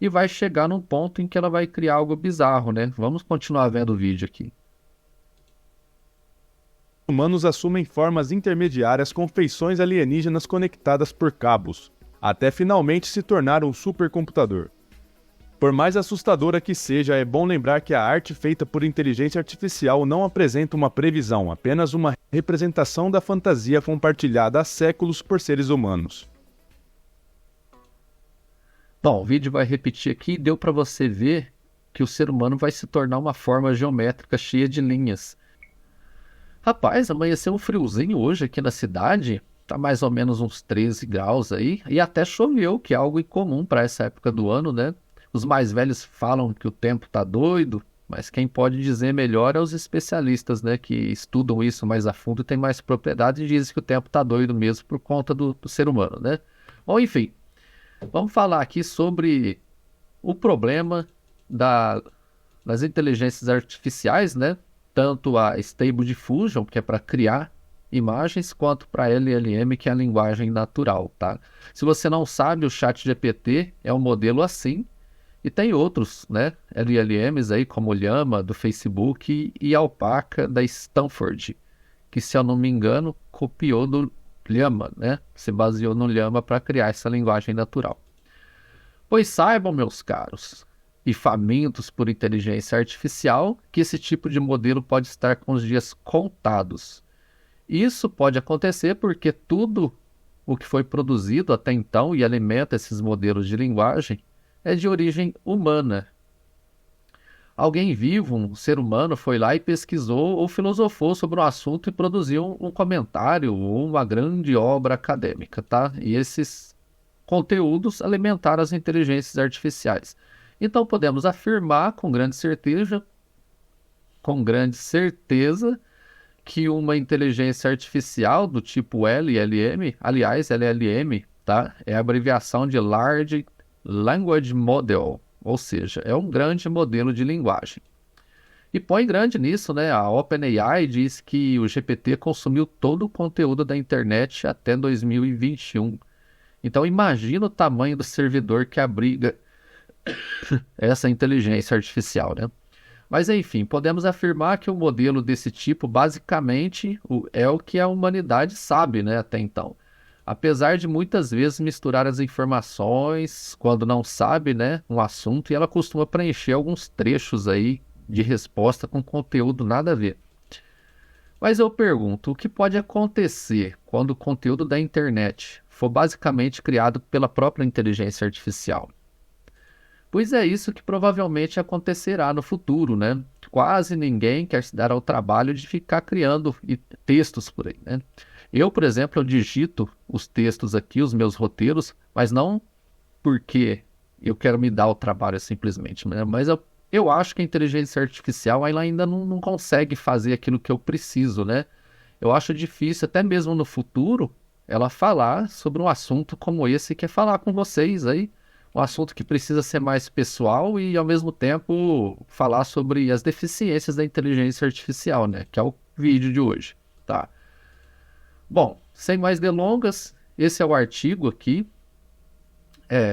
e vai chegar num ponto em que ela vai criar algo bizarro, né? Vamos continuar vendo o vídeo aqui. Humanos assumem formas intermediárias com feições alienígenas conectadas por cabos, até finalmente se tornar um supercomputador. Por mais assustadora que seja, é bom lembrar que a arte feita por inteligência artificial não apresenta uma previsão, apenas uma representação da fantasia compartilhada há séculos por seres humanos. Bom, o vídeo vai repetir aqui, deu para você ver que o ser humano vai se tornar uma forma geométrica cheia de linhas. Rapaz, amanheceu um friozinho hoje aqui na cidade, tá mais ou menos uns 13 graus aí, e até choveu, que é algo incomum para essa época do ano, né? Os mais velhos falam que o tempo tá doido, mas quem pode dizer melhor é os especialistas, né, que estudam isso mais a fundo e têm mais propriedade e dizem que o tempo tá doido mesmo por conta do ser humano, né? Bom, enfim, vamos falar aqui sobre o problema das inteligências artificiais, né? Tanto a Stable Diffusion, que é para criar imagens, quanto para a LLM, que é a linguagem natural, tá? Se você não sabe, o ChatGPT é um modelo assim, e tem outros, né? LLMs aí, como o Llama, do Facebook, e a Alpaca, da Stanford, que, se eu não me engano, copiou do Llama, né? Se baseou no Llama para criar essa linguagem natural. Pois saibam, meus caros, e famintos por inteligência artificial, que esse tipo de modelo pode estar com os dias contados. Isso pode acontecer porque tudo o que foi produzido até então e alimenta esses modelos de linguagem é de origem humana. Alguém vivo, um ser humano, foi lá e pesquisou ou filosofou sobre o assunto e produziu um comentário ou uma grande obra acadêmica, tá? E esses conteúdos alimentaram as inteligências artificiais. Então podemos afirmar com grande certeza, que uma inteligência artificial do tipo LLM, aliás, LLM, tá? É a abreviação de Large Language Model, ou seja, é um grande modelo de linguagem. E põe grande nisso, né? A OpenAI diz que o GPT consumiu todo o conteúdo da internet até 2021. Então imagina o tamanho do servidor que abriga essa inteligência artificial, né? Mas enfim, podemos afirmar que um modelo desse tipo basicamente é o que a humanidade sabe, né, até então. Apesar de muitas vezes misturar as informações quando não sabe, né, um assunto, e ela costuma preencher alguns trechos aí de resposta com conteúdo nada a ver. Mas eu pergunto, o que pode acontecer quando o conteúdo da internet for basicamente criado pela própria inteligência artificial? Pois é isso que provavelmente acontecerá no futuro, né? Quase ninguém quer se dar ao trabalho de ficar criando textos por aí, né? Eu, por exemplo, eu digito os textos aqui, os meus roteiros, mas não porque eu quero me dar o trabalho simplesmente, né? Mas eu acho que a inteligência artificial ela ainda não consegue fazer aquilo que eu preciso, né? Eu acho difícil, até mesmo no futuro, ela falar sobre um assunto como esse que é falar com vocês aí, um assunto que precisa ser mais pessoal e, ao mesmo tempo, falar sobre as deficiências da inteligência artificial, né? Que é o vídeo de hoje, tá? Bom, sem mais delongas, esse é o artigo aqui.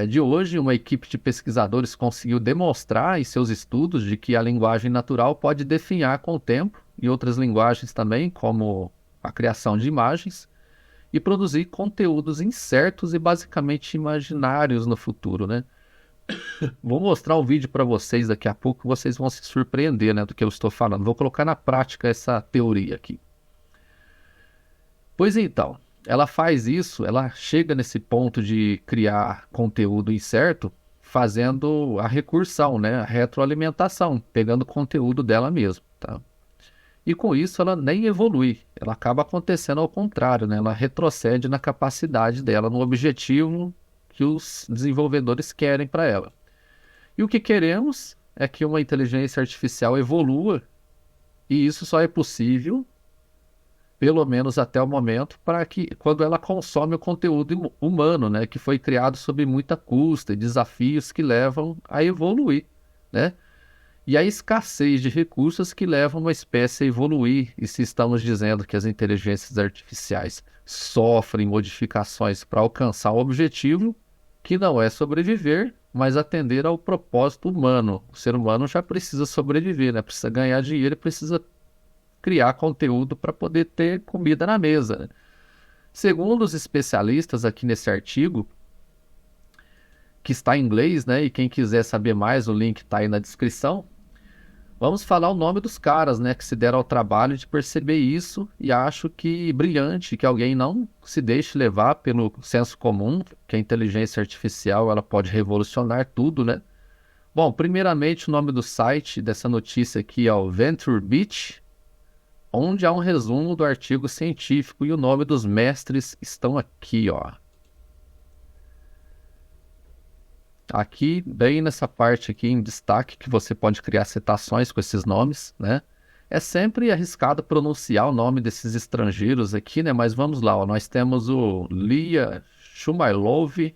De hoje, uma equipe de pesquisadores conseguiu demonstrar em seus estudos de que a linguagem natural pode definhar com o tempo, e outras linguagens também, como a criação de imagens, e produzir conteúdos incertos e basicamente imaginários no futuro, né? Vou mostrar um vídeo para vocês daqui a pouco, vocês vão se surpreender, né, do que eu estou falando. Vou colocar na prática essa teoria aqui. Pois então, ela faz isso, ela chega nesse ponto de criar conteúdo incerto, fazendo a recursão, né, a retroalimentação, pegando o conteúdo dela mesma, tá? E com isso ela nem evolui, ela acaba acontecendo ao contrário, né? Ela retrocede na capacidade dela, no objetivo que os desenvolvedores querem para ela. E o que queremos é que uma inteligência artificial evolua, e isso só é possível, pelo menos até o momento, para que quando ela consome o conteúdo humano, né? Que foi criado sob muita custa e desafios que levam a evoluir, né? E a escassez de recursos que levam uma espécie a evoluir. E se estamos dizendo que as inteligências artificiais sofrem modificações para alcançar o objetivo, que não é sobreviver, mas atender ao propósito humano. O ser humano já precisa sobreviver, né? Precisa ganhar dinheiro e precisa criar conteúdo para poder ter comida na mesa, né? Segundo os especialistas aqui nesse artigo, que está em inglês, né? E quem quiser saber mais, o link está aí na descrição. Vamos falar o nome dos caras, né, que se deram ao trabalho de perceber isso, e acho que brilhante que alguém não se deixe levar pelo senso comum, que a inteligência artificial ela pode revolucionar tudo, né? Bom, primeiramente o nome do site dessa notícia aqui é o VentureBeat, onde há um resumo do artigo científico e o nome dos mestres estão aqui, ó. Aqui, bem nessa parte aqui em destaque, que você pode criar citações com esses nomes, né? É sempre arriscado pronunciar o nome desses estrangeiros aqui, né? Mas vamos lá, ó. Nós temos o Lia Shumailov,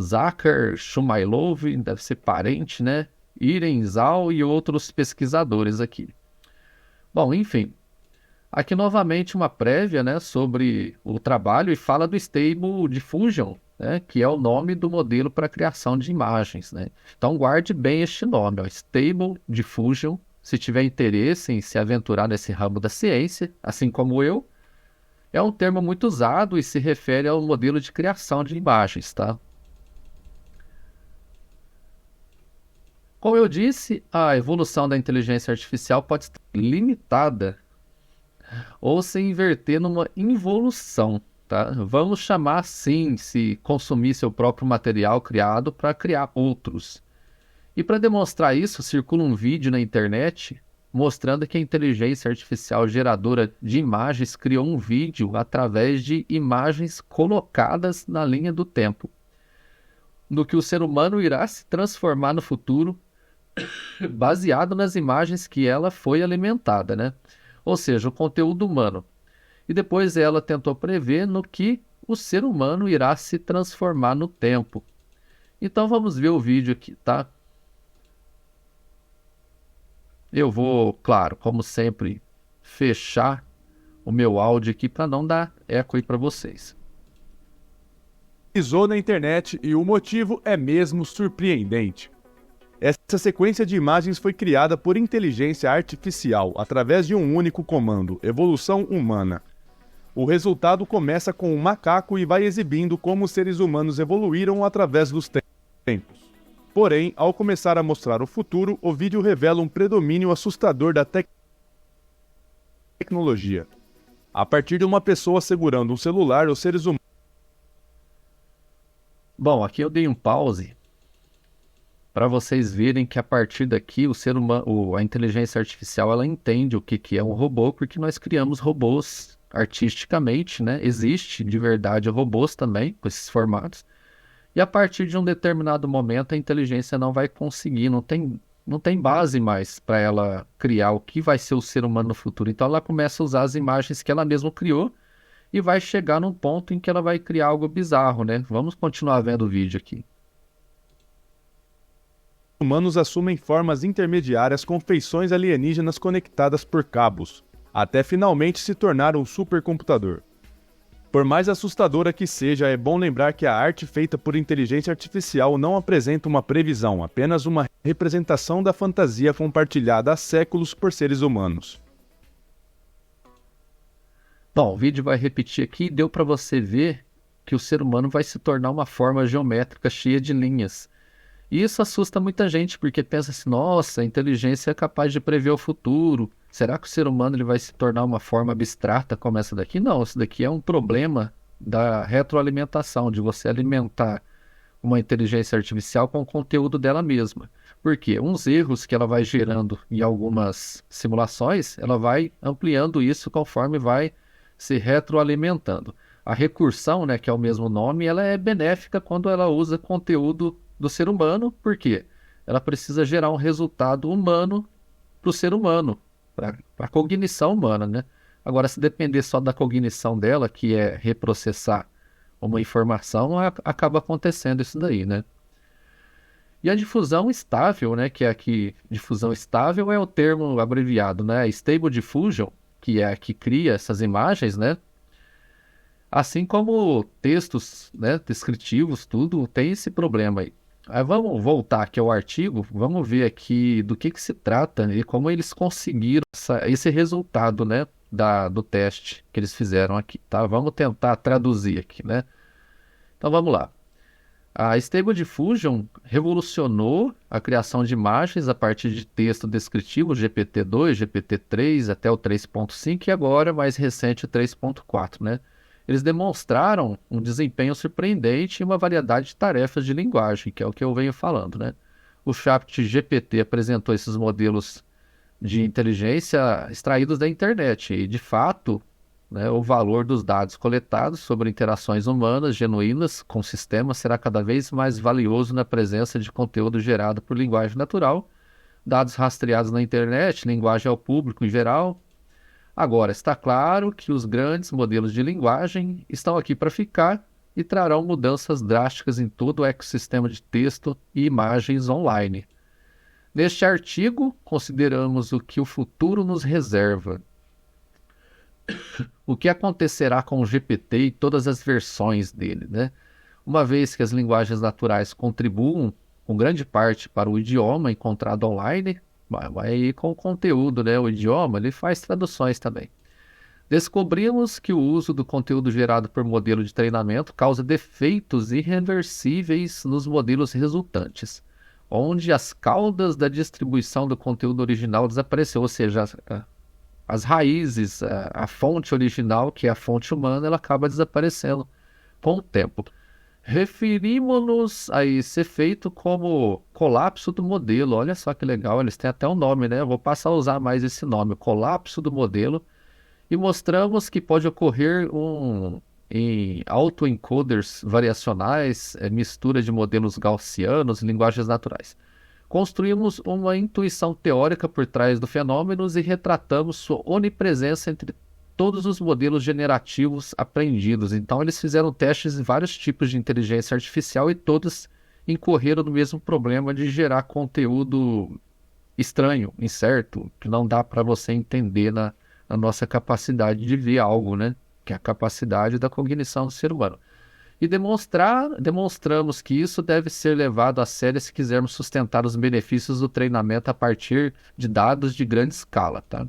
Zakar Shumailov, deve ser parente, né? Iren Zhao e outros pesquisadores aqui. Bom, enfim. Aqui novamente uma prévia, né, sobre o trabalho e fala do Stable Diffusion, né, que é o nome do modelo para criação de imagens, né? Então guarde bem este nome, ó, Stable Diffusion. Se tiver interesse em se aventurar nesse ramo da ciência, assim como eu, é um termo muito usado e se refere ao modelo de criação de imagens, tá? Como eu disse, a evolução da inteligência artificial pode estar limitada ou se inverter numa involução, tá? Vamos chamar assim, se consumir seu próprio material criado para criar outros. E para demonstrar isso, circula um vídeo na internet mostrando que a inteligência artificial geradora de imagens criou um vídeo através de imagens colocadas na linha do tempo, no que o ser humano irá se transformar no futuro baseado nas imagens que ela foi alimentada, né? Ou seja, o conteúdo humano. E depois ela tentou prever no que o ser humano irá se transformar no tempo. Então vamos ver o vídeo aqui, tá? Eu vou, claro, como sempre, fechar o meu áudio aqui para não dar eco aí para vocês. Pisou na internet e o motivo é mesmo surpreendente. Essa sequência de imagens foi criada por inteligência artificial através de um único comando, evolução humana. O resultado começa com um macaco e vai exibindo como os seres humanos evoluíram através dos tempos. Porém, ao começar a mostrar o futuro, o vídeo revela um predomínio assustador da tecnologia. A partir de uma pessoa segurando um celular, os seres humanos... Bom, aqui eu dei um pause para vocês verem que a partir daqui o ser humano, a inteligência artificial, ela entende o que é um robô, porque nós criamos robôs artisticamente, né? Existe de verdade robôs também com esses formatos. E a partir de um determinado momento a inteligência não vai conseguir, não tem base mais para ela criar o que vai ser o ser humano no futuro. Então ela começa a usar as imagens que ela mesma criou e vai chegar num ponto em que ela vai criar algo bizarro, né? Vamos continuar vendo o vídeo aqui. Humanos assumem formas intermediárias com feições alienígenas conectadas por cabos, até finalmente se tornar um supercomputador. Por mais assustadora que seja, é bom lembrar que a arte feita por inteligência artificial não apresenta uma previsão, apenas uma representação da fantasia compartilhada há séculos por seres humanos. Bom, o vídeo vai repetir aqui, deu para você ver que o ser humano vai se tornar uma forma geométrica cheia de linhas. E isso assusta muita gente, porque pensa assim, nossa, a inteligência é capaz de prever o futuro. Será que o ser humano ele vai se tornar uma forma abstrata como essa daqui? Não, isso daqui é um problema da retroalimentação, de você alimentar uma inteligência artificial com o conteúdo dela mesma. Por quê? Uns erros que ela vai gerando em algumas simulações, ela vai ampliando isso conforme vai se retroalimentando. A recursão, né, que é o mesmo nome, ela é benéfica quando ela usa conteúdo do ser humano, por quê? Ela precisa gerar um resultado humano para o ser humano, para a cognição humana, né? Agora, se depender só da cognição dela, que é reprocessar uma informação, acaba acontecendo isso daí, né? E a difusão estável, né, que é aqui, difusão estável é o termo abreviado, né? Stable Diffusion, que é a que cria essas imagens, né? Assim como textos, né, descritivos, tudo tem esse problema aí. Aí vamos voltar aqui ao artigo, vamos ver aqui do que se trata e como eles conseguiram esse resultado, né, do teste que eles fizeram aqui, tá? Vamos tentar traduzir aqui, né? Então vamos lá. A Stable Diffusion revolucionou a criação de imagens a partir de texto descritivo GPT-2, GPT-3 até o 3.5 e agora, mais recente, o 3.4, né? Eles demonstraram um desempenho surpreendente em uma variedade de tarefas de linguagem, que é o que eu venho falando, né? O ChatGPT apresentou esses modelos de inteligência extraídos da internet e, de fato, né, o valor dos dados coletados sobre interações humanas genuínas com o sistema será cada vez mais valioso na presença de conteúdo gerado por linguagem natural, dados rastreados na internet, linguagem ao público em geral. Agora, está claro que os grandes modelos de linguagem estão aqui para ficar e trarão mudanças drásticas em todo o ecossistema de texto e imagens online. Neste artigo, consideramos o que o futuro nos reserva. O que acontecerá com o GPT e todas as versões dele, né? Uma vez que as linguagens naturais contribuam com grande parte para o idioma encontrado online, vai com o conteúdo, né? O idioma, ele faz traduções também. Descobrimos que o uso do conteúdo gerado por modelo de treinamento causa defeitos irreversíveis nos modelos resultantes, onde as caudas da distribuição do conteúdo original desapareceu, ou seja, as raízes, a fonte original, que é a fonte humana, ela acaba desaparecendo com o tempo. Referimos-nos a esse efeito como colapso do modelo. Olha só que legal, eles têm até um nome, né? Eu vou passar a usar mais esse nome, colapso do modelo, e mostramos que pode ocorrer em autoencoders variacionais, mistura de modelos gaussianos, linguagens naturais. Construímos uma intuição teórica por trás do fenômeno e retratamos sua onipresença entre todos os modelos generativos aprendidos. Então, eles fizeram testes em vários tipos de inteligência artificial e todos incorreram no mesmo problema de gerar conteúdo estranho, incerto, que não dá para você entender na nossa capacidade de ver algo, né? Que é a capacidade da cognição do ser humano. E demonstramos que isso deve ser levado a sério se quisermos sustentar os benefícios do treinamento a partir de dados de grande escala, tá?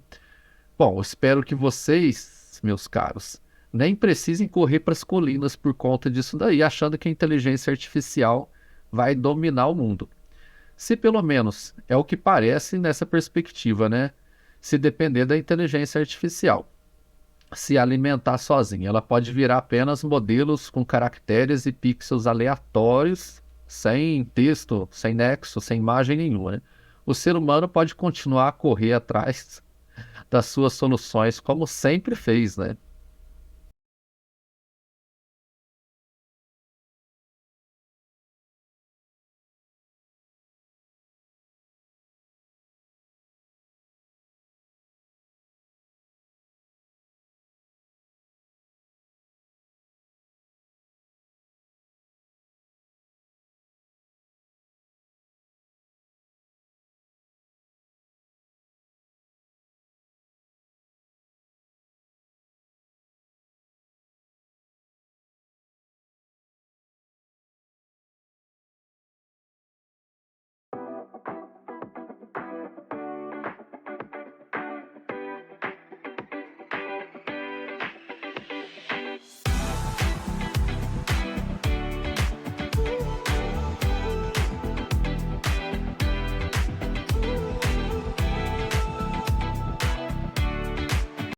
Bom, espero que vocês, meus caros, nem precisem correr para as colinas por conta disso daí, achando que a inteligência artificial vai dominar o mundo. Se pelo menos é o que parece nessa perspectiva, né? Se depender da inteligência artificial se alimentar sozinha. Ela pode virar apenas modelos com caracteres e pixels aleatórios, sem texto, sem nexo, sem imagem nenhuma, né? O ser humano pode continuar a correr atrás das suas soluções como sempre fez, né?